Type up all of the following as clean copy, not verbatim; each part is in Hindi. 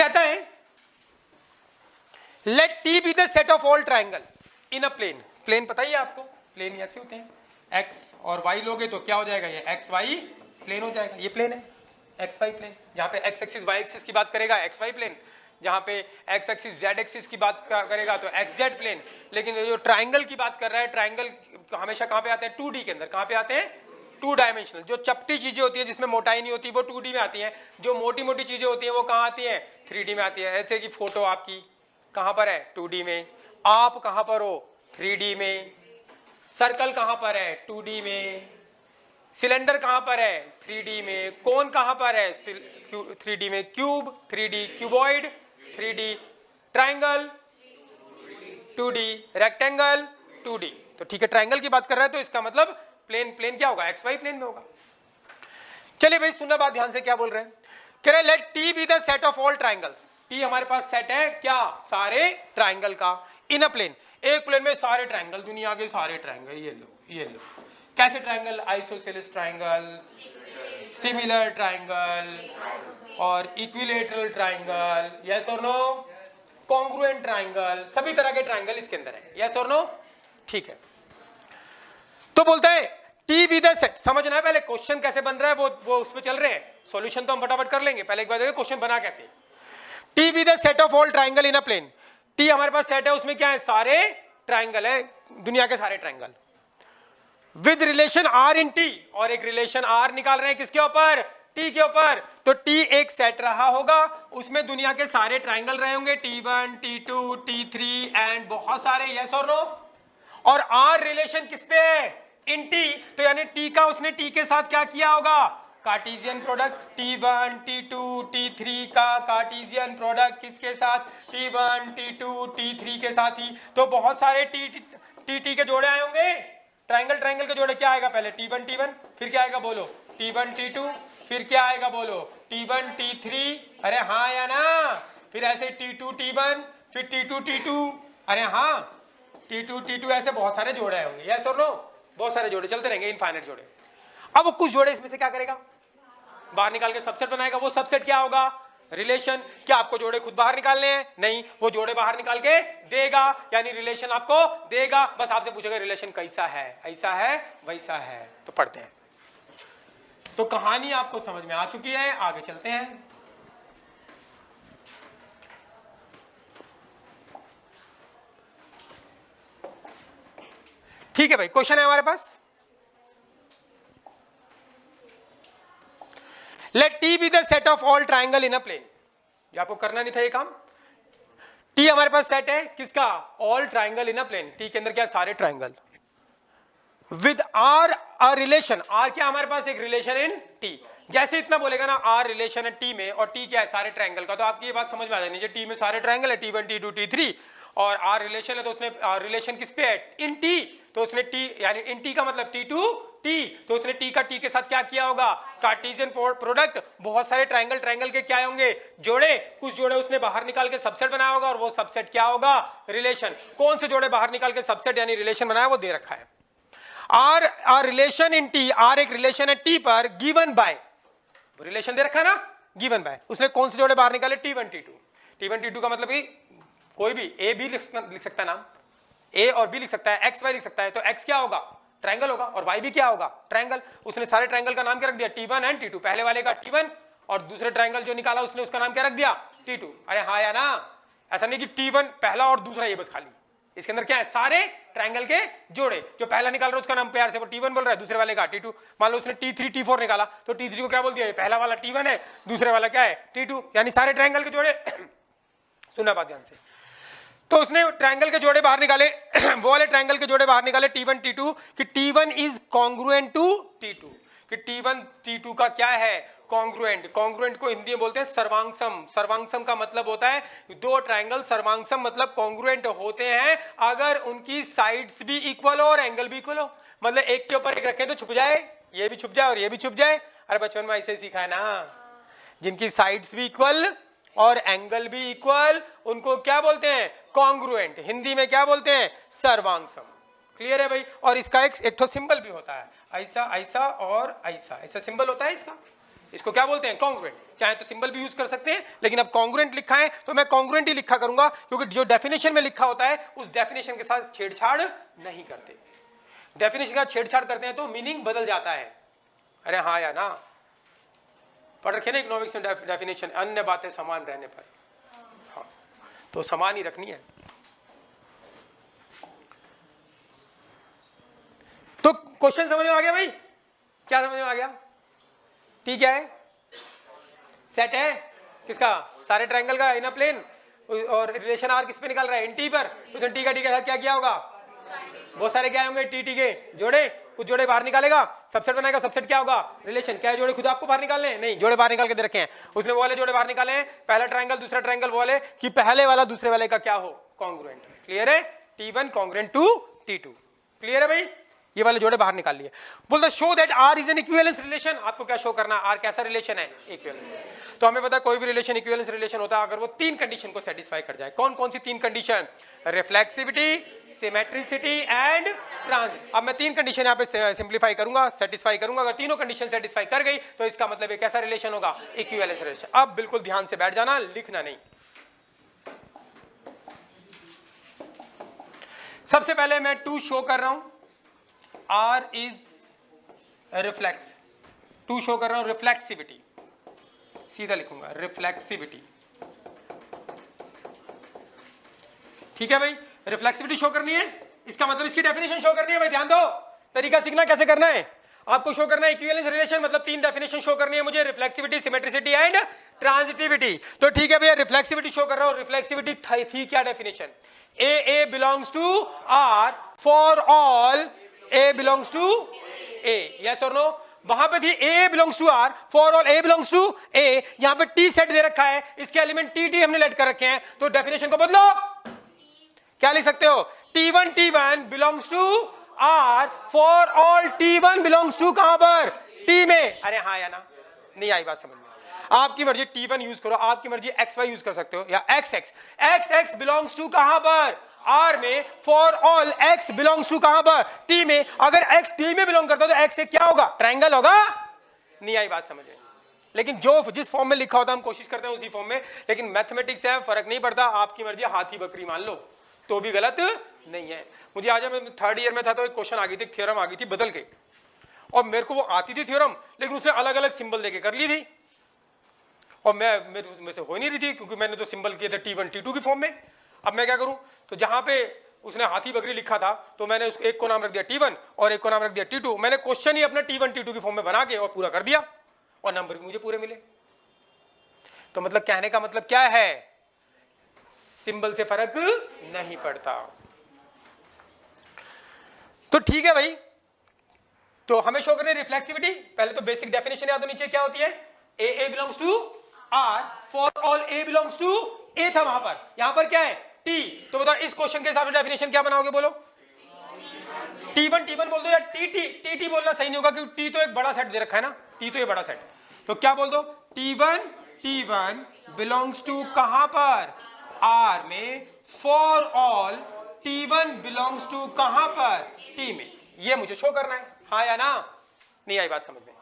कहता है let T be the set of all triangle in a plane. Plane पता ही है आपको, प्लेन ऐसे होते हैं, एक्स और वाई लोगे तो क्या हो जाएगा, ये एक्स वाई प्लेन हो जाएगा। ये प्लेन है एक्स वाई प्लेन, जहां पे एक्स एक्सिस वाई एक्सिस की बात करेगा एक्स वाई प्लेन, जहां पे एक्स एक्सिस जेड एक्सिस की बात करेगा तो एक्स जेड प्लेन। लेकिन जो ट्राइंगल की बात कर रहा है, ट्राइंगल हमेशा कहां पे आते हैं, 2D के अंदर। कहां पे आते हैं, 2 डायमेंशनल। जो चपटी चीजें होती है जिसमें मोटाई नहीं होती वो 2D में आती हैं, जो मोटी मोटी चीजें होती हैं वो कहां आती हैं, 3D में आती है। ऐसे कि फोटो आपकी कहां पर है, 2D में। आप कहां पर हो, 3D में। सर्कल कहां पर है, 2D में। सिलेंडर कहां पर है, 3D में। कोन कहां पर है, 3D में। Cube 3D, cuboid 3D, triangle 2D, rectangle 2D। तो ठीक है, ट्राइंगल की बात कर रहा है तो इसका मतलब प्लेन, प्लेन क्या होगा, एक्स वाई प्लेन में होगा। चलिए भाई सुनना बात ध्यान से, क्या बोल रहे हैं, कह रहे let T be the set of all triangles. T हमारे पास सेट है क्या, सारे ट्राइंगल का, इन अ प्लेन। एक प्लेन में सारे ट्राइंगल, दुनिया के सारे ट्राइंगल। ये लो, ये लो। कैसे triangle, isosceles triangle, similar triangle और इक्विलेटरल ट्राइंगल, यस और नो, कॉन्ग्रुएंट ट्राइंगल, सभी तरह के ट्राइंगल इसके अंदर है, यस और नो। ठीक है, तो बोलता है टी बी द सेट। समझना है पहले क्वेश्चन कैसे बन रहा है, वो उस पे चल रहे हैं, सॉल्यूशन तो हम फटाफट कर लेंगे, पहले एक बार देखिए क्वेश्चन बना कैसे। T be the set of all triangle in a plane. T हमारे पास सेट है, उसमें क्या है, सारे ट्राइंगल है, दुनिया के सारे triangle, with relation R in T. और एक रिलेशन आर निकाल रहे हैं किसके ऊपर, टी के ऊपर। तो टी एक सेट रहा होगा, उसमें दुनिया के सारे ट्राइंगल रहे होंगे, T1, T2, T3 एंड बहुत सारे, यस और नो। और आर रिलेशन किस पे है, इन टी। तो यानी टी का उसने टी के साथ क्या किया होगा, Cartesian product. T1, T2, T3 का कार्टेशियन प्रोडक्ट किसके साथ, T1, T2, T3 के साथ ही। तो बहुत सारे टी के जोड़े आए होंगे, ट्राइंगल ट्राइंगल के जोड़े। क्या आएगा पहले, T1 T1, फिर क्या आएगा बोलो, T1 T2, फिर क्या आएगा बोलो, T1 T3, अरे हाँ या ना। फिर ऐसे T2 T1, फिर T2 T2, अरे हाँ, T2 T2, ऐसे बहुत सारे जोड़े आए होंगे, यस और नो। बहुत सारे जोड़े चलते रहेंगे, इनफाइनाइट जोड़े। अब वो कुछ जोड़े इसमें से क्या करेगा, बाहर निकाल के सबसेट बनाएगा। वो सबसेट क्या होगा, रिलेशन। क्या आपको जोड़े खुद बाहर निकालने हैं, नहीं, वो जोड़े बाहर निकाल के देगा, यानी रिलेशन आपको देगा। बस आपसे पूछेगा रिलेशन कैसा है, ऐसा है वैसा है। तो पढ़ते हैं। तो कहानी आपको समझ में आ चुकी है, आगे चलते हैं। ठीक है भाई, क्वेश्चन है हमारे पास, let T be the set of all triangle in a plane. ये आपको करना नहीं था ये काम। टी हमारे पास सेट है किसका, all triangle in a plane. T के अंदर क्या, सारे triangle, with R a relation. R क्या हमारे पास, एक रिलेशन इन टी। जैसे इतना बोलेगा ना, आर रिलेशन है टी में, और टी क्या है, सारे ट्राइंगल का, तो आपकी ये बात समझ में आ जानी चाहिए। टी में सारे ट्राइंगल है, T1 T2 T3, और आर रिलेशन है, तो उसने रिलेशन किस पे है, इन टी। तो उसने टी, यानी इन टी का मतलब T2 T, तो उसने टी का टी के साथ क्या किया होगा, कार्टेशियन प्रोडक्ट। बहुत सारे ट्राइंगल, ट्राइंगल के क्या होंगे, जोड़े। कुछ जोड़े उसने बाहर निकाल के सबसेट बनाया होगा, और वो सबसेट क्या होगा, रिलेशन। कौन से जोड़े बाहर निकाल के सबसेट यानी रिलेशन बनाया, वो दे रखा है। R relation in T, R एक रिलेशन है टी पर, गिवन बाय, रिलेशन दे रखा है ना, गिवन बाय। उसने कौन से जोड़े बाहर निकाले, T1 T2। T1 T2 का मतलब कि कोई भी ए बी लिख सकता है, नाम ए और बी लिख सकता है, एक्स वाई लिख सकता है। तो एक्स क्या होगा, ट्राइंगल होगा, और वाई भी क्या होगा, ट्राइंगल। उसने सारे ट्राइंगल का नाम क्या रख दिया, T1 एंड T2। पहले वाले का T1, और दूसरे ट्राइंगल जो निकाला उसने उसका नाम क्या रख दिया, T2। अरे हाँ या ना, ऐसा नहीं कि T1 पहला और दूसरा ये बस खाली। इसके अंदर क्या है, सारे ट्राइंगल के जोड़े। जो पहला निकाल रहा है उसका नाम प्यार से वो T1 बोल रहा है, दूसरे वाले का T2। मान लो उसने T3 T4 निकाला, तो T3 को क्या बोल दिया, ये पहला वाला T1 है, दूसरे वाला क्या है, T2, यानी सारे ट्राइंगल के जोड़े। सुनना बात ध्यान से। तो उसने ट्राइंगल के जोड़े बाहर निकाले, वो वाले ट्राइंगल के जोड़े बाहर निकाले T1 T2, कि T1 is congruent to T2, कि T1 T2 का क्या है, कॉन्ग्रुएंट। कॉन्ग्रुएंट को हिंदी में बोलते हैं सर्वांगसम। सर्वांगसम का मतलब होता है दो ट्राइंगल सर्वांगसम मतलब कॉन्ग्रुएंट होते हैं अगर उनकी साइड्स भी इक्वल हो और एंगल भी इक्वल हो। मतलब एक के ऊपर एक रखें तो छुप जाए, ये भी छुप जाए और ये भी छुप जाए। अरे बचपन में ऐसे सीखा है ना, जिनकी साइड्स भी इक्वल और एंगल भी इक्वल, उनको क्या बोलते हैं, कॉन्ग्रुएंट। हिंदी में क्या बोलते हैं, सर्वांगसम। क्लियर है भाई। और इसका एक तो सिंबल भी होता है, ऐसा ऐसा और ऐसा, ऐसा सिंबल होता है इसका। इसको क्या बोलते हैं, कॉन्ग्रुएंट। चाहे तो सिंबल भी यूज कर सकते हैं, लेकिन अब कॉन्ग्रुएंट लिखा है तो मैं कॉन्ग्रुएंट ही लिखा करूंगा, क्योंकि जो डेफिनेशन में लिखा होता है उस डेफिनेशन के साथ छेड़छाड़ नहीं करते। डेफिनेशन का छेड़छाड़ करते हैं तो मीनिंग बदल जाता है। अरे हाँ या ना, पढ़ रखे ना इकोनॉमिक्स में डेफिनेशन, अन्य बातें समान रहने पर। हाँ, तो समान ही रखनी है। तो क्वेश्चन समझ में आ गया भाई, क्या समझ में आ गया? ठीक है, सेट है किसका, सारे ट्रायंगल का इन अ प्लेन, और रिलेशन आर किस पे निकाल रहा है, इन टी पर। तो टी का साथ क्या किया होगा, बहुत सारे क्या होंगे, टी के जोड़े, कुछ जोड़े बाहर निकालेगा, सबसेट बनाएगा, सबसेट क्या होगा, रिलेशन। क्या जोड़े खुद आपको बाहर निकालने हैं, नहीं, जोड़े बाहर निकाल के दे रखे हैं उसने, वो वाले जोड़े बाहर निकाले हैं, पहला ट्रायंगल दूसरा ट्रायंगल, वो वाले कि पहले वाला दूसरे वाले का क्या हो, कॉन्ग्रुएंट। क्लियर है, T1 congruent to T2। Clear है भाई, ये वाले जोड़े बाहर निकाल लिए। बोलते show that R is an equivalence relation. आपको क्या शो करना, आर कैसा रिलेशन है, इक्विवेलेंस। तो हमें पता है कोई भी रिलेशन इक्विवेलेंस रिलेशन होता है अगर वो तीन कंडीशन को सेटिस्फाई कर जाए। कौन कौन सी तीन condition, reflexivity, symmetricity and transit. अब मैं तीन कंडीशन यहाँ पे सिंप्लीफाई करूंगा, सेटिस्फाई करूंगा। अगर तीनों कंडीशन सेटिस्फाई कर गई तो इसका मतलब एक ऐसा रिलेशन होगा, इक्विवेलेंस रिलेशन। अब बिल्कुल ध्यान से बैठ जाना, लिखना नहीं। सबसे पहले मैं 2 शो कर रहा हूं, R इज रिफ्लेक्स, 2 शो कर रहा हूं रिफ्लेक्सिविटी, सीधा लिखूंगा रिफ्लेक्सिविटी। ठीक है भाई, रिफ्लेक्सिविटी शो करनी है, इसका मतलब इसकी डेफिनेशन शो करनी है भाई। ध्यान दो, तरीका सीखना कैसे करना है। आपको शो करना है इक्विवेलेंस रिलेशन, मतलब तीन डेफिनेशन शो करनी है मुझे, रिफ्लेक्सिविटी, सिमेट्रिसिटी एंड ट्रांजिटिविटी। तो ठीक है भैया, रिफ्लेक्सिविटी शो कर रहा हूं। रिफ्लेक्सिविटी थी क्या definition, A belongs to R for all A belongs to A, yes or no? वहां पे थी A belongs to R for all A belongs to A, यहां पे T सेट दे रखा है, इसके एलिमेंट T हमने लेट कर रखे हैं, तो डेफिनेशन को बदलो। क्या लिख सकते हो, T1 belongs to R for all T1 belongs to कहां पर, T में। अरे हाँ या ना, नहीं आई बात समझ में। आपकी मर्जी T1 यूज करो, आपकी मर्जी XY यूज कर सकते हो, या XX बिलोंग्स टू कहां पर, R में, for all X belongs to कहां पर, T में। अगर X T में बिलोंग करता है तो X से क्या होगा, ट्रायंगल होगा। नहीं आई बात समझ में। लेकिन जो जिस फॉर्म में लिखा होता है हम कोशिश करते हैं उसी फॉर्म में, लेकिन मैथमेटिक्स है, फर्क नहीं पड़ता। आपकी मर्जी हाथी बकरी मान लो तो भी गलत नहीं है। मुझे आज मैं 3rd ईयर में था तो एक क्वेश्चन आ गई थी, थ्योरम आ गई थी बदल के, और मेरे को वो आती थी थ्योरम, लेकिन उसने अलग अलग सिंबल देके कर ली थी, और मैं से हो नहीं रही थी, क्योंकि मैंने तो सिंबल किए थे T1 T2 की फॉर्म में। अब मैं क्या करूं, तो जहां पे उसने हाथी बकरी लिखा था तो मैंने उसको एक को नाम रख दिया T1 और एक को नाम रख दिया T2। मैंने क्वेश्चन ही अपना T1 T2 की फॉर्म में बना के और पूरा कर दिया, और नंबर भी मुझे पूरे मिले। तो मतलब कहने का मतलब क्या है, सिंबल से फर्क नहीं पड़ता। तो ठीक है भाई, तो हमें शो करने रिफ्लेक्सिविटी। पहले तो बेसिक डेफिनेशन याद होनी चाहिए, क्या होती है, A belongs to R for all A belongs to A था वहां पर, यहां पर क्या है T। तो बताओ इस क्वेश्चन के हिसाब से डेफिनेशन क्या बनाओगे, बोलो। T1 बोल दो, या टी बोलना सही नहीं होगा, क्योंकि T तो एक बड़ा सेट दे रखा है ना, T तो ये बड़ा सेट। तो क्या बोल दो, T1 बिलोंग्स टू कहां पर, R में, for all T1 belongs to कहां पर, T में। ये मुझे शो करना है, हाँ या ना, नहीं आई बात समझ में।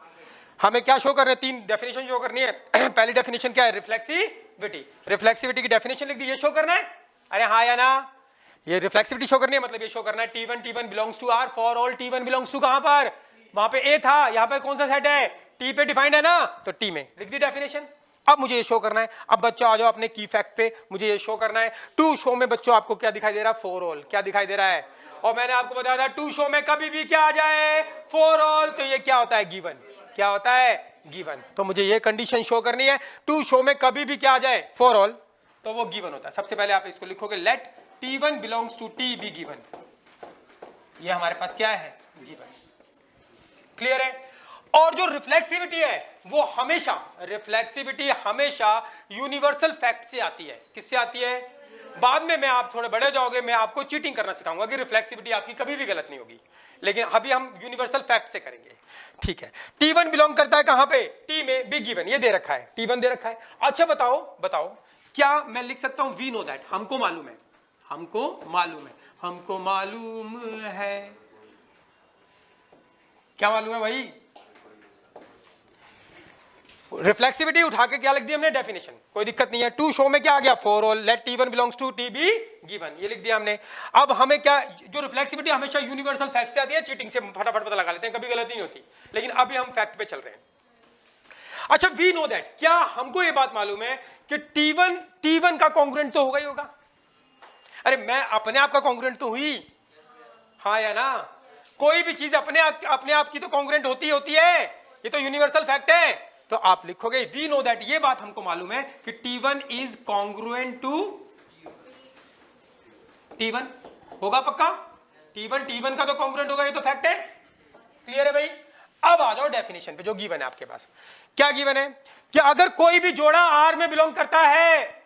हमें क्या शो करना है, तीन डेफिनेशन शो करनी है। पहली डेफिनेशन क्या है, रिफ्लेक्सिविटी। रिफ्लेक्सिविटी की डेफिनेशन लिख दी, ये शो करना है। अरे हाँ या ना, ये रिफ्लेक्सिविटी शो करनी है, मतलब ये शो करना है T1 belongs to R for all T1 belongs to कहां पर, वहां पे A था, यहां पर कौन सा सेट है, T पे डिफाइंड है ना, तो T में लिख दी डेफिनेशन। अब मुझे ये शो करना है। अब बच्चों आ जाओ अपने की फैक्ट पे, मुझे ये शो करना है। 2 शो में बच्चों आपको क्या दिखाई दे रहा है, फॉर ऑल। क्या दिखाई दे रहा है, और मैंने आपको बताया था 2 शो में कभी भी क्या आ जाए, फॉर ऑल, तो ये क्या होता है, गिवन। क्या होता है, गिवन। तो मुझे ये कंडीशन शो करनी है, 2 शो में कभी भी क्या आ जाए, फॉर ऑल, तो वो गिवन होता है। सबसे पहले आप इसको लिखोगे, let T1 belongs to T be given. ये हमारे पास क्या है, गिवन। क्लियर है। और जो रिफ्लेक्सिविटी है वो हमेशा, रिफ्लेक्सिविटी हमेशा यूनिवर्सल फैक्ट से आती है। किससे आती है, बाद में मैं, आप थोड़े बड़े जाओगे, मैं आपको चीटिंग करना सिखाऊंगा कि रिफ्लेक्सिविटी आपकी कभी भी गलत नहीं होगी, लेकिन अभी हम यूनिवर्सल फैक्ट से करेंगे। ठीक है, T1 बिलोंग करता है कहां पे, T में, बिग गिवन, ये दे रखा है, T1 दे रखा है। अच्छा बताओ क्या मैं लिख सकता हूं, वी नो दैट, हमको मालूम है, हमको मालूम है। क्या मालूम है भाई, रिफ्लेक्सिविटी उठा के क्या लिख दिया हमने, डेफिनेशन, कोई दिक्कत नहीं है। टू शो में क्या आ गया, for all let T1 belongs to T be given, ये लिख दिया हमने। अब हमें क्या, जो रिफ्लेक्सिविटी हमेशा यूनिवर्सल फैक्ट से आती है, चीटिंग से फटाफट पता लगा लेते हैं, कभी गलती नहीं होती, लेकिन अभी हम फैक्ट पे चल रहे हैं। अच्छा, वी नो दैट, क्या हमको ये बात मालूम है कि T1 का कॉन्ग्रुएंट तो होगा ही होगा। अरे मैं अपने आप का कॉन्ग्रुएंट तो हुई, हाँ या ना, कोई भी चीज अपने आप की तो कॉन्ग्रुएंट होती है, ये तो यूनिवर्सल फैक्ट है। तो आप लिखोगे वी नो दैट, ये बात हमको मालूम है कि T1 is congruent to T1, होगा पक्का, T1 का तो कॉन्ग्रुएंट होगा, ये तो फैक्ट है। क्लियर है भाई। अब आ जाओ डेफिनेशन पे, जो गिवन है आपके पास। क्या गिवन है कि अगर कोई भी जोड़ा R में बिलोंग करता है,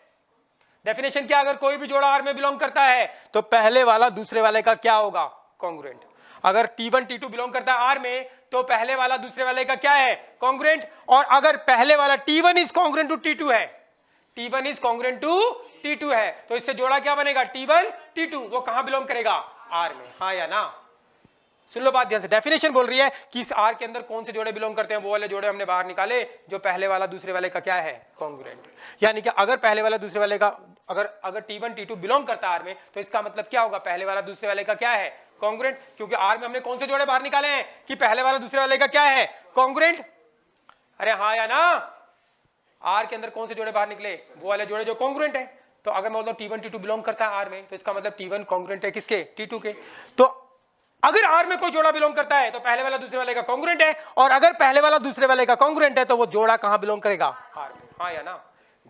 डेफिनेशन क्या, अगर कोई भी जोड़ा R में बिलोंग करता है तो पहले वाला दूसरे वाले का क्या होगा, कॉन्ग्रुएंट। अगर T1 T2 बिलोंग करता है R में तो पहले वाला दूसरे वाले का क्या है, कॉन्ग्रुएंट। और अगर पहले वाला T1 is congruent to T2 है, T1 is congruent to T2 है, तो इससे जोड़ा क्या बनेगा, T1 T2, वो कहां बिलोंग करेगा, R में, हाँ या ना। सुन लो बात ध्यान से, डेफिनेशन बोल रही है कि इस R के अंदर कौन से जोड़े बिलोंग करते हैं, वो वाले जोड़े हमने बाहर निकाले जो पहले वाला दूसरे वाले का क्या है, कॉन्ग्रुएंट। यानी कि अगर पहले वाला दूसरे वाले का, अगर T1 T2 बिलोंग करता है R में, तो इसका मतलब क्या होगा, पहले वाला दूसरे वाले का क्या है, कॉन्ग्रुएंट। क्योंकि R में हमने कौन से जोड़े बाहर निकाले हैं कि पहले वाला दूसरे वाले का क्या है, कॉन्ग्रुएंट। अरे हाँ या ना, R के अंदर कौन से जोड़े बाहर निकले, वो वाले जोड़े जो कॉन्ग्रुएंट है। तो अगर मैं बोलता हूं T1 T2 बिलोंग करता है R में, तो इसका मतलब T1 कॉन्ग्रुएंट है किसके, T2 के। तो अगर R में कोई जोड़ा बिलोंग करता है तो पहले वाला दूसरे वाले का कॉन्ग्रुएंट है, और अगर पहले वाला दूसरे वाले का कॉन्ग्रुएंट है तो वो जोड़ा कहां बिलोंग करेगा, R में, हाँ या ना।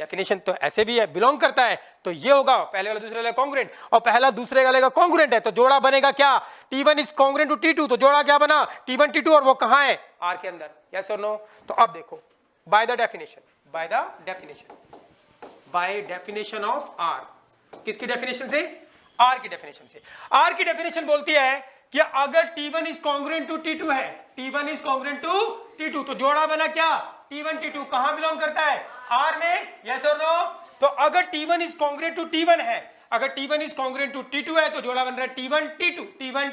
डेफिनेशन तो ऐसे भी है, बिलोंग करता है तो ये होगा पहले वाला दूसरे वाले का कॉन्ग्रुएंट, और पहला दूसरे वाले का कॉन्ग्रुएंट है तो जोड़ा बनेगा क्या, T1 is congruent to T2, तो जोड़ा क्या बना, T1 T2, और वो कहां है, R के अंदर, यस और नो। तो अब देखो, by the definition of R, किसकी डेफिनेशन से, R की डेफिनेशन से। R की डेफिनेशन बोलती है कि अगर T1 is congruent to T2 है, T1 is congruent to T2, तो जोड़ा बना क्या, T1 T2, कहां बिलोंग करता है, R में, यस और नो। तो अगर T1 is congruent to T1 है, अगर T1 is congruent to T2 है, तो जोड़ा बन रहा है T1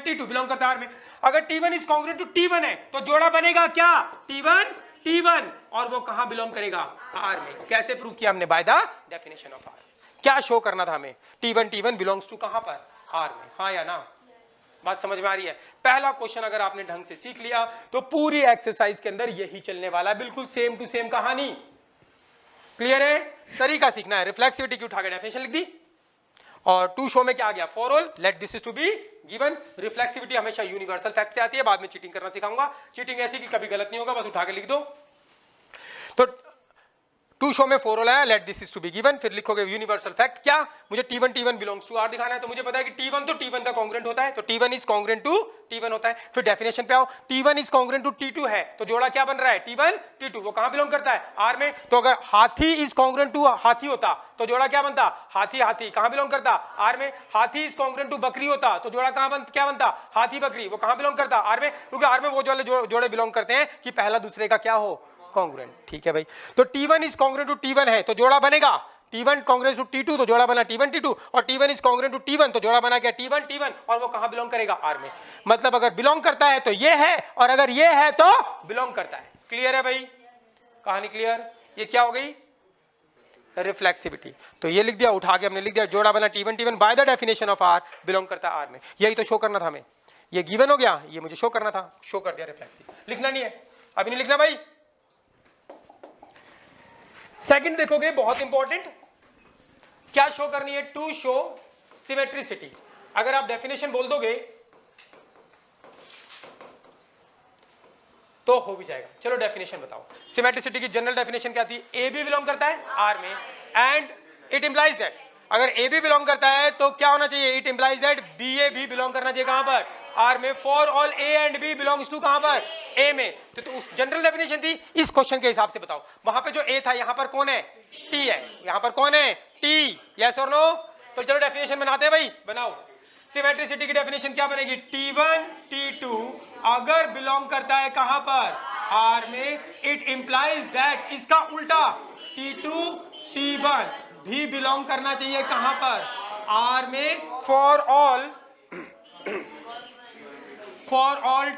T2 बिलोंग करता है R में। अगर T1 is congruent to T1 है तो जोड़ा बनेगा क्या, T1 T1, और वो कहां बिलोंग करेगा, R में। कैसे प्रूव किया हमने, by the definition of R। क्या शो करना था हमें, T1 बिलोंग्स टू कहां पर, R में, हाँ या ना। बात समझ में आ रही है। पहला क्वेश्चन अगर आपने ढंग से सीख लिया तो पूरी एक्सरसाइज के अंदर यही चलने वाला है, बिल्कुल सेम टू सेम कहानी। क्लियर है, तरीका सीखना है। रिफ्लेक्सिविटी की उठा के डेफिनेशन लिख दी, और टू शो में क्या आ गया, for all let this is to be given. Reflexivity हमेशा यूनिवर्सल फैक्ट से आती है, बाद में चीटिंग करना सिखाऊंगा। चीटिंग ऐसी कि कभी गलत नहीं होगा, बस उठा के लिख दो। तो टू शो में फॉर ऑल आया, let this is to be given, फिर लिखोगे यूनिवर्सल फैक्ट। क्या, मुझे T1 बिलोंग्स टू R दिखाना है, तो मुझे पता है कि T1 तो T1 का कॉन्ग्रुएंट होता है, तो T1 is congruent to T1 होता है। फिर डेफिनेशन पे आओ, T1 is congruent to T2 है, तो जोड़ा क्या बन रहा है, T1 T2, वो कहां बिलोंग करता है, R में। तो अगर हाथी इज कॉन्ग्रुएंट टू हाथी होता तो जोड़ा क्या बनता, हाथी कहां बिलोंग करता, R में। हाथी इज कॉन्ग्रुएंट टू बकरी होता तो जोड़ा क्या बनता, हाथी बकरी, वो कहां बिलोंग करता, R में, क्योंकि R में वो जोड़े बिलोंग करते हैं कि पहला दूसरे का क्या हो, कॉन्ग्रुएंट। ठीक है भाई, तो T1 is congruent to T1 है तो जोड़ा बनेगा T1 कॉन्ग्रुएंट टू T2, तो जोड़ा बना T1 T2, और T1 is congruent to T1 तो जोड़ा बना क्या, T1 T1, और वो कहां बिलोंग करेगा, R में। मतलब अगर बिलोंग करता है तो ये है, और अगर ये है तो बिलोंग करता है। क्लियर है भाई, कहानी क्लियर। ये क्या हो गई, रिफ्लेक्सिविटी। तो ये लिख दिया, उठा के हमने लिख दिया, जोड़ा बना T1 by the definition of R, belong करता है R में। यही तो शो करना था हमें, ये गिवन हो गया, ये मुझे शो करना था, शो कर दिया रिफ्लेक्सिव। लिखना नहीं है, अभी नहीं लिखना भाई। सेकंड देखोगे, बहुत इंपॉर्टेंट, क्या शो करनी है, टू शो सिमेट्रिसिटी। अगर आप डेफिनेशन बोल दोगे तो हो भी जाएगा। चलो डेफिनेशन बताओ। सिमेट्रिसिटी की जनरल डेफिनेशन क्या थी, ए बी बिलोंग करता है R में, एंड इट इंप्लाइज दैट, अगर ए बी बिलोंग करता है तो क्या होना चाहिए, it implies that B A भी बिलोंग करना चाहिए कहां पर, R में। For all A and B belongs to कहां पर, A में। तो उस जनरल डेफिनेशन थी, इस क्वेश्चन के हिसाब से बताओ। वहां पे जो A था, यहां पर कौन है, T है, यहां पर कौन है, T, यस और नो। तो चलो डेफिनेशन बनाते हैं भाई, बनाओ। सिमेट्रिसिटी की डेफिनेशन क्या बनेगी, T1 T2 अगर बिलोंग करता है कहां पर, R में, इट इंप्लाइज दैट, इसका उल्टा T2 T1 भी बिलोंग करना चाहिए कहां पर, R में। For all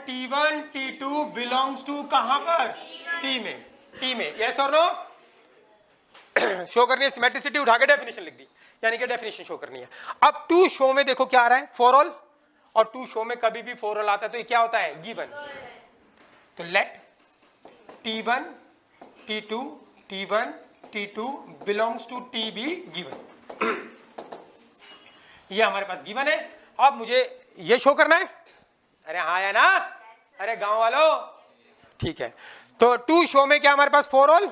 T1 T2 belongs to कहां पर, T में। टी में, यस और नो? शो करनी है सिमेट्रिसिटी, उठा के डेफिनेशन लिख दी, यानी कि डेफिनेशन शो करनी है। अब टू शो में देखो क्या आ रहा है, फॉर ऑल, और टू शो में कभी भी फॉर ऑल आता है तो ये क्या होता है, गिवन। तो let T1 T2 T1 T2 belongs to T be given. ये हमारे पास गिवन है। अब मुझे ये शो करना है, अरे हाँ या ना, अरे गांव वालों, ठीक है। तो टू शो में क्या हमारे पास, फॉर ऑल,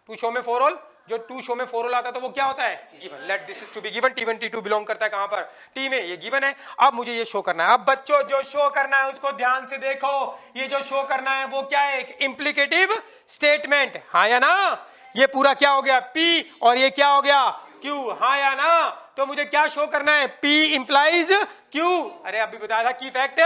टू शो में फॉर ऑल, जो टू शो में फॉर ऑल आता है तो वो क्या होता है, given. Let this is to be given, T1 T2 belong करता है कहां पर, टी में, ये गिवन है। अब मुझे ये शो करना है। अब बच्चों जो शो करना है उसको ध्यान से देखो, ये जो शो करना है वो क्या है, एक इंप्लीकेटिव स्टेटमेंट, हाँ या ना? ये पूरा क्या हो गया, P, और ये क्या हो गया, Q, हाँ या ना? तो मुझे क्या शो करना है, P इंप्लाइज Q। अरे अभी बताया था की फैक्ट,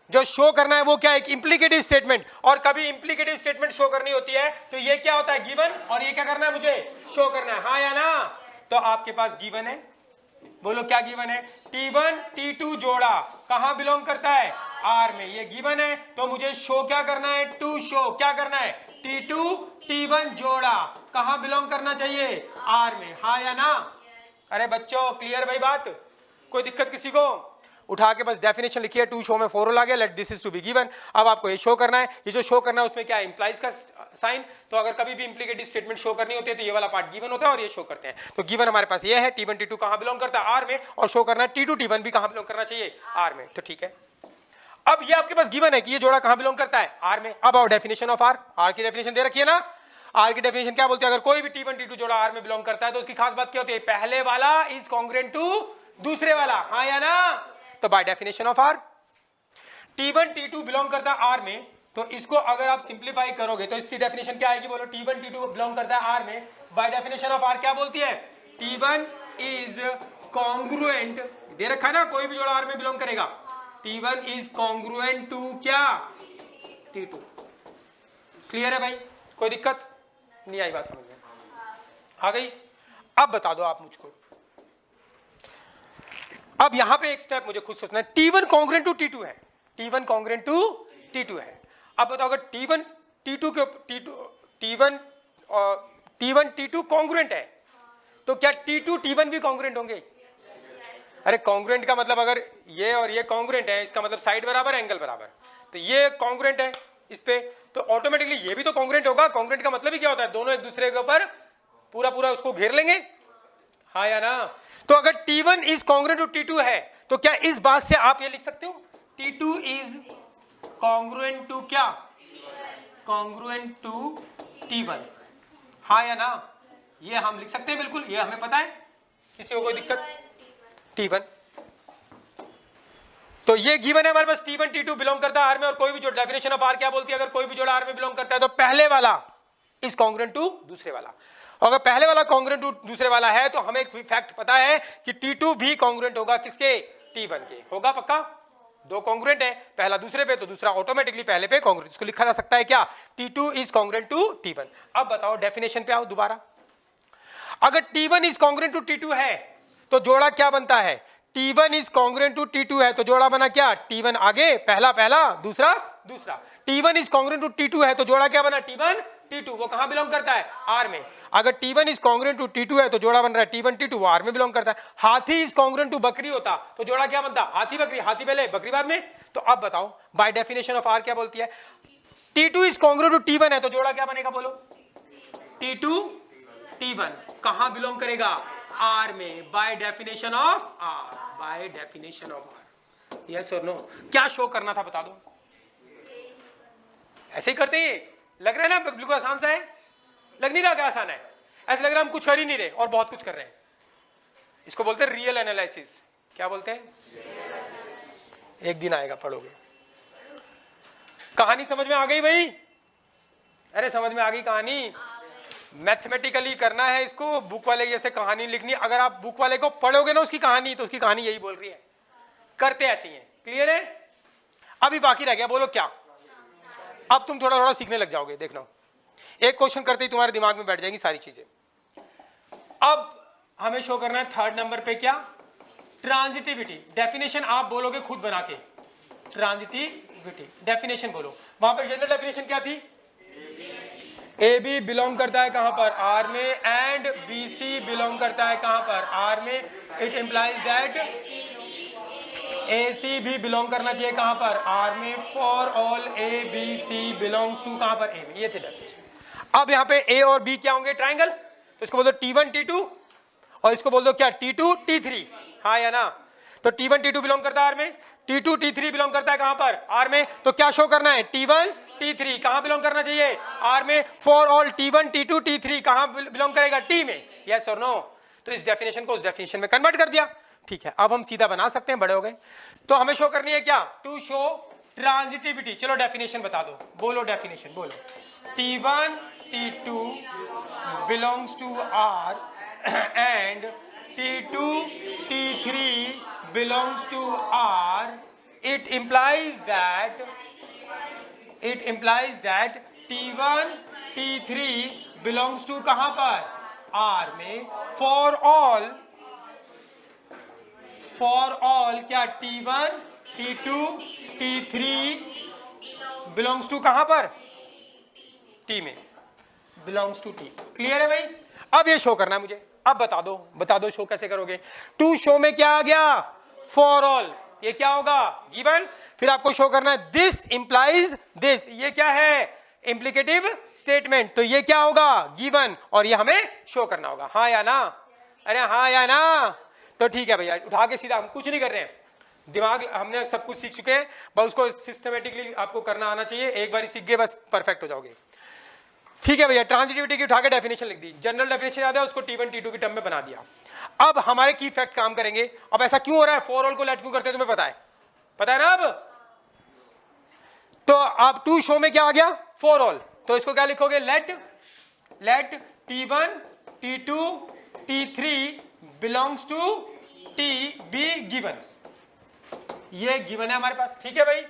जो शो करना है वो क्या है, एक इंप्लीकेटिव स्टेटमेंट। और कभी इंप्लीकेटिव स्टेटमेंट शो करनी होती है तो ये क्या होता है, गिवन, और ये क्या करना है, मुझे शो करना है, हाँ या ना? तो आपके पास गिवन है, बोलो क्या गिवन है, T1 T2 जोड़ा कहां बिलोंग करता है, R में, ये गिवन है। तो मुझे शो क्या करना है, टू शो क्या करना है, T2 T1 जोड़ा कहां बिलोंग करना चाहिए, R में, हाँ या ना? अरे बच्चों क्लियर भाई बात, कोई दिक्कत किसी को? उठा के बस डेफिनेशन लिखिए, टू शो में फॉर ऑल आ गया, let this is to be given. अब आपको ये शो करना है, ये जो शो करना है उसमें क्या है, इंप्लाइज का साइन। तो अगर कभी भी इंप्लीकेटिव स्टेटमेंट शो करनी होती है तो ये वाला पार्ट गिवन होता है और ये शो करते हैं। तो गिवन हमारे पास ये है, T1 T2 कहां बिलोंग करता है, R में, और शो करना है T2 T1 भी कहां बिलोंग करना चाहिए, R में। तो ठीक है, अब ये आपके पास गिवन है कि ये जोड़ा कहां बिलोंग करता है, R में। अब आओ डेफिनेशन ऑफ R, R की डेफिनेशन दे रखी है ना। R की डेफिनेशन क्या बोलती है, अगर कोई भी T1 T2 जोड़ा R में बिलोंग करता है तो उसकी खास बात क्या होती है, पहले वाला इज कॉन्ग्रुएंट टू दूसरे वाला, हाँ या ना? तो by definition of R, T1 T2 belong करता है R में, तो इसको अगर आप सिंप्लीफाई करोगे तो इसकी डेफिनेशन क्या आएगी, बोलो, T1 T2 बिलोंग करता है R में, बाय डेफिनेशन ऑफ R क्या बोलती है, T1 इज कॉन्ग्रुएंट, दे रखा है ना, कोई भी जोड़ा R में बिलोंग करेगा, T1 इज कॉन्ग्रुएंट टू क्या, T2। क्लियर है भाई, कोई दिक्कत नहीं आई, बात समझ में आ गई? अब बता दो आप मुझको, अब यहां पे एक स्टेप मुझे खुद सोचना है, T1 कॉन्ग्रुएंट टू T2 है, T1 कॉन्ग्रुएंट टू T2 है। अब बताओ अगर T1 T2 के T1 T2 कॉन्ग्रुएंट है तो क्या T2 T1 भी कॉन्ग्रुएंट होंगे? अरे कॉन्ग्रुएंट का मतलब अगर ये और ये कॉन्ग्रुएंट है, इसका मतलब साइड बराबर, एंगल बराबर, तो ये कॉन्ग्रुएंट है इस पे, तो ऑटोमेटिकली ये भी तो कॉन्ग्रुएंट होगा। कॉन्ग्रुएंट का मतलब ही क्या होता है, दोनों एक दूसरे के ऊपर पूरा पूरा उसको घेर लेंगे, हाँ या ना? तो अगर T1 is congruent to T2 है तो क्या इस बात से आप ये लिख सकते हो, T2 इज कॉन्ग्रुएंट टू क्या, कॉन्ग्रुएंट टू T1, हाँ या ना? ये हम लिख सकते हैं बिल्कुल, ये हमें पता है, किसी को कोई दिक्कत, T1। तो ये गिवन है हमारे पास, T1 T2 बिलोंग करता है R में, और कोई भी जो डेफिनेशन ऑफ R क्या बोलती है, अगर कोई भी जोड़ा R में बिलोंग करता है तो पहले वाला इज कॉन्ग्रुएंट टू दूसरे वाला। अगर पहले वाला कॉन्ग्रुएंट टू दूसरे वाला है तो हमें एक फैक्ट पता है कि T2 भी कॉन्ग्रुएंट होगा किसके, T1 के, होगा पक्का। दो कॉन्ग्रुएंट है, पहला दूसरे पे तो दूसरा ऑटोमेटिकली पहले पे कॉन्ग्रुएंट, इसको लिखा जा सकता है क्या, T2 is congruent to T1। अब बताओ डेफिनेशन पे आओ दोबारा, अगर T1 is congruent to T2 है तो जोड़ा क्या बनता है, T1 is congruent to T2 है तो जोड़ा बना क्या, T1 आगे, पहला पहला, दूसरा दूसरा। T1 is congruent to T2 है तो जोड़ा क्या बना, T1 T2, वो कहां बिलोंग करता है, R में। अगर T1 is congruent to T2 है तो जोड़ा बन रहा है T1 T2, वो R में बिलोंग करता है। हाथी इज कॉन्ग्रुएंट टू बकरी होता तो जोड़ा क्या बनता, हाथी बकरी, हाथी पहले बकरी बाद में। तो अब बताओ बाय डेफिनेशन ऑफ R क्या बोलती है, T2 is congruent to T1 है तो जोड़ा क्या बनेगा, बोलो, T2 T1 कहां बिलोंग करेगा, R में, by definition of R, by definition of R, yes और नो? क्या शो करना था बता दो, ऐसे ही करते हैं, लग रहा है ना बिल्कुल आसान सा है, लग नहीं रहा क्या आसान है, ऐसा लग रहा है हम कुछ कर ही नहीं रहे और बहुत कुछ कर रहे हैं। इसको बोलते हैं रियल एनालिसिस, क्या बोलते हैं, एक दिन आएगा पढ़ोगे। कहानी समझ में आ गई भाई, अरे समझ में आ गई कहानी, मैथमेटिकली करना है इसको, बुक वाले जैसे कहानी लिखनी, अगर आप बुक वाले को पढ़ोगे ना उसकी कहानी तो उसकी कहानी यही बोल रही है, करते ऐसे ही है, क्लियर है? अभी बाकी रह गया, बोलो क्या, अब तुम थोड़ा थोड़ा सीखने लग जाओगे, देखना एक क्वेश्चन करते ही तुम्हारे दिमाग में बैठ जाएंगी सारी चीजें। अब हमें शो करना है थर्ड नंबर पे क्या, ट्रांजिटिविटी। डेफिनेशन आप बोलोगे खुद बना के, ट्रांजिटिविटी डेफिनेशन बोलो, वहां पर जनरल डेफिनेशन क्या थी, ए बी बिलोंग करता है कहां पर, आर में, एंड बी सी बिलोंग करता है कहां पर, आर में, it implies that A C भी बिलोंग करना चाहिए कहां पर, आर में, for all A B C belongs to कहां पर, ए में। ये थे डेफिनेशन। अब यहाँ पे ए और बी क्या होंगे, ट्राइंगल, तो इसको बोल दो T1 T2 और इसको बोल दो क्या T2 T3, हाँ या ना। तो T1 T2 बिलोंग करता है आर में, T2 T3 बिलोंग करता है कहां पर, आर में। तो क्या शो करना है, T1 T3 कहां बिलोंग करना चाहिए, आर में। For all T1 T2 T3 कहां बिलोंग करेगा, टी में, यस और नो। तो इस डेफिनेशन को उस डेफिनेशन में कन्वर्ट कर दिया, ठीक है। अब हम सीधा बना सकते हैं, बड़े हो गए। तो हमें शो करनी है क्या, टू शो ट्रांजिटिविटी। चलो डेफिनेशन बता दो, बोलो डेफिनेशन बोलो। T1 T2 belongs to R and T2 T3 belongs to R. It implies that T1 T3 belongs to कहां पर, R में। for all क्या, T1 T2 T3 belongs to कहां पर, टी में, बिलोंग्स टू टी। क्लियर है भाई। अब ये शो करना है मुझे, अब बता दो शो कैसे करोगे। टू शो में क्या आ गया, फॉर ऑल, ये क्या होगा, गिवन। फिर आपको शो करना है दिस इंप्लाइज दिस, ये क्या है, इंप्लीकेटिव स्टेटमेंट, तो ये क्या होगा, गिवन, और ये हमें शो करना होगा, हाँ या ना। अरे हाँ या ना, तो ठीक है भैया, उठा के सीधा, हम कुछ नहीं कर रहे हैं, दिमाग हमने सब कुछ सीख चुके हैं, बस उसको सिस्टमेटिकली आपको करना आना चाहिए। एक बार सीख गए बस परफेक्ट हो जाओगे, ठीक है भैया। ट्रांजिटिविटी की उठा के डेफिनेशन लिख दी, जनरल डेफिनेशन याद है, उसको T1 T2 की टर्म में बना दिया। अब हमारे की फैक्ट काम करेंगे। अब ऐसा क्यों हो रहा है, फॉर ऑल को लेट क्यों करते हैं, तुम्हें पता है ना। अब तो अब टू शो में क्या आ गया, फॉर ऑल, तो इसको क्या लिखोगे, let T1 T2 T3 belongs to T be given. ये गिवन है हमारे पास, ठीक है भाई।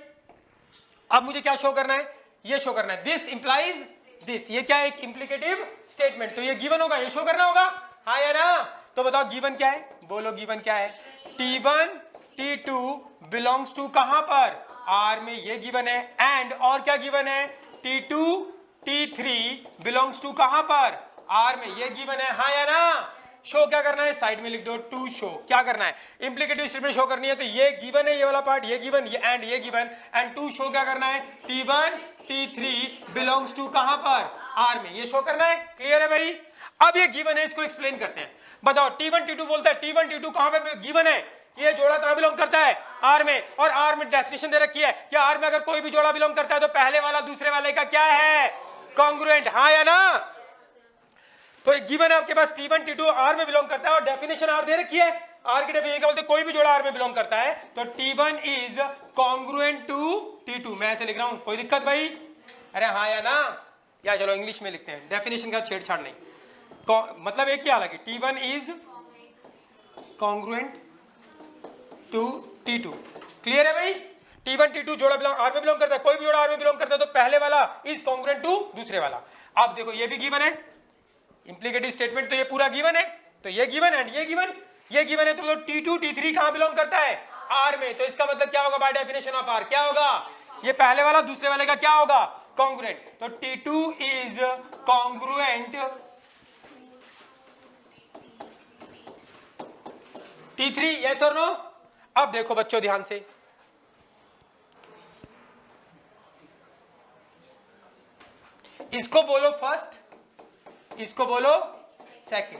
अब मुझे क्या शो करना है, ये शो करना है दिस इंप्लाइज दिस, ये क्या है, एक इंप्लीकेटिव स्टेटमेंट, तो ये गिवन होगा, ये शो करना होगा, हाँ या ना। तो बताओ गिवन क्या है, बोलो गिवन क्या है, T1 T2 बिलोंग्स टू कहां पर, आर में, ये गिवन है। एंड और क्या गिवन है, T2 T3 बिलोंग्स टू कहां पर, आर में, ये गिवन है, हाँ या ना। शो क्या करना है, साइड में लिख दो, टू शो क्या करना है, इंप्लीकेटिव स्टेटमेंट शो करनी है, तो ये गिवन है, ये वाला पार्ट, ये गिवन, ये एंड, ये गिवन, एंड टू शो क्या करना है, T1 T3 बिलोंग्स टू कहां पर, आर में, ये शो करना है। क्लियर है भाई। अब ये गिवन है, इसको एक्सप्लेन करते हैं। बताओ T1 T2 बोलता है, T1 T2 कहां पे गिवन है, ये जोड़ा कहां बिलोंग करता है, आर में, और आर में डेफिनेशन दे रखी है कि आर में अगर कोई भी जोड़ा बिलोंग करता है तो पहले वाला दूसरे वाले का क्या है, कॉन्ग्रुएंट, हाँ या ना। तो एक गिवन है आपके पास, T1 T2 आर में बिलोंग करता है, और डेफिनेशन आर दे रखी है। आर की डेफिनेशन क्या बोलते हैं, कोई भी जोड़ा आर में बिलोंग करता है तो T1 is congruent to T2। मैं ऐसे लिख रहा हूं, कोई दिक्कत भाई, अरे हाँ या ना, या चलो इंग्लिश में लिखते हैं, डेफिनेशन का छेड़छाड़ नहीं, मतलब एक ही, हालांकि T1 is congruent to T2। Clear है भाई। T1 T2 जोड़ा आर में बिलोंग करता है, कोई भी जोड़ा आर में बिलोंग करता है तो पहले वाला इज कॉन्ग्रुएंट टू दूसरे वाला। अब देखो ये भी गिवन है, इंप्लीकेटिव स्टेटमेंट, तो ये पूरा गिवन है, तो ये गिवन एंड ये गिवन है, तो T2 T3 कहां बिलोंग करता है, आर में, तो इसका मतलब क्या होगा, बाय डेफिनेशन ऑफ आर क्या होगा, ये पहले वाला दूसरे वाले का क्या होगा, कॉन्ग्रुएंट। तो T2 is congruent T3, yes और नो। अब देखो बच्चों ध्यान से, इसको बोलो फर्स्ट, इसको बोलो सेकंड,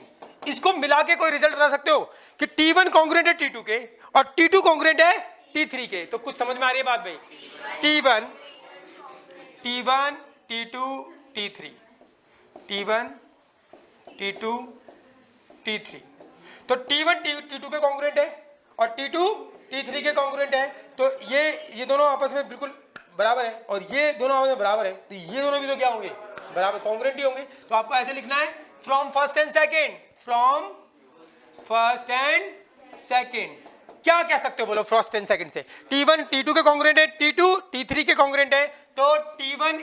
इसको मिला के कोई रिजल्ट बता सकते हो कि T1 कॉन्ग्रुएंट है T2 के और T2 कॉन्ग्रुएंट है T3 के। तो कुछ समझ में आ रही है बात भाई, T1 T2 T3, T1 T2 T3, तो T1 T2 के कॉन्ग्रुएंट है और T2 T3 के कॉन्ग्रुएंट है, तो ये दोनों आपस में बिल्कुल बराबर है, और ये दोनों आपस में बराबर है, तो ये दोनों भी तो क्या होंगे, बराबर कॉन्ग्रुएंट ही होंगे। तो आपको ऐसे लिखना है, from first and second, from first and second, क्या कह सकते हो बोलो, फर्स्ट एंड सेकंड से। T1 T2 के कॉन्ग्रुएंट है, T2 T3 के कॉन्ग्रुएंट है, तो T1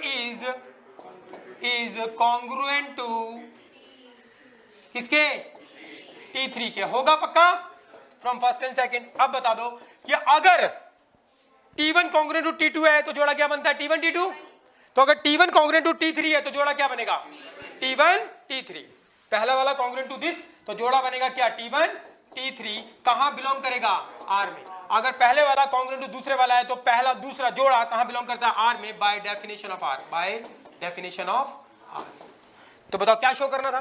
इज कॉन्ग्रुएंट टू किसके, T3 के, होगा पक्का, फ्रॉम फर्स्ट एंड सेकंड। अब बता दो कि अगर T1 कॉन्ग्रुएंट टू T2 है तो जोड़ा क्या बनता है, T1 T2, तो अगर T1 कॉन्ग्रुएंट टू T3 है तो जोड़ा क्या बनेगा, T1 T3। पहला वाला कॉन्ग्रुएंट टू दिस तो जोड़ा बनेगा क्या, T1 T3। कहां बिलोंग करेगा, R में। अगर पहले वाला कॉन्ग्रुएंट टू दूसरे वाला है तो पहला दूसरा जोड़ा कहां बिलोंग करता है, R में, by definition of R, by definition of R। तो बताओ क्या शो करना था,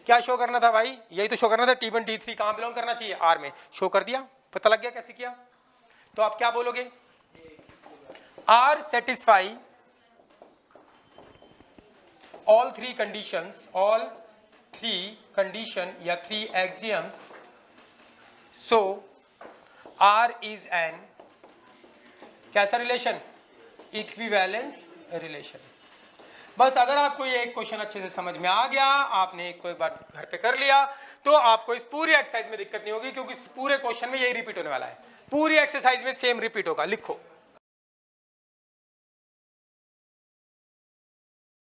क्या शो करना था भाई, यही तो शो करना था, T1 T3 कहां बिलोंग करना चाहिए, R में। शो कर दिया, पता लग गया कैसे किया। तो आप क्या बोलोगे, R satisfy all three conditions, all three condition या three axioms, so R is an कैसा रिलेशन, इक्विवेलेंस रिलेशन। बस अगर आपको ये एक क्वेश्चन अच्छे से समझ में आ गया, आपने एक बार घर पे कर लिया, तो आपको इस पूरी एक्सरसाइज में दिक्कत नहीं होगी, क्योंकि इस पूरे क्वेश्चन में यही रिपीट होने वाला है, पूरी एक्सरसाइज में सेम रिपीट होगा। लिखो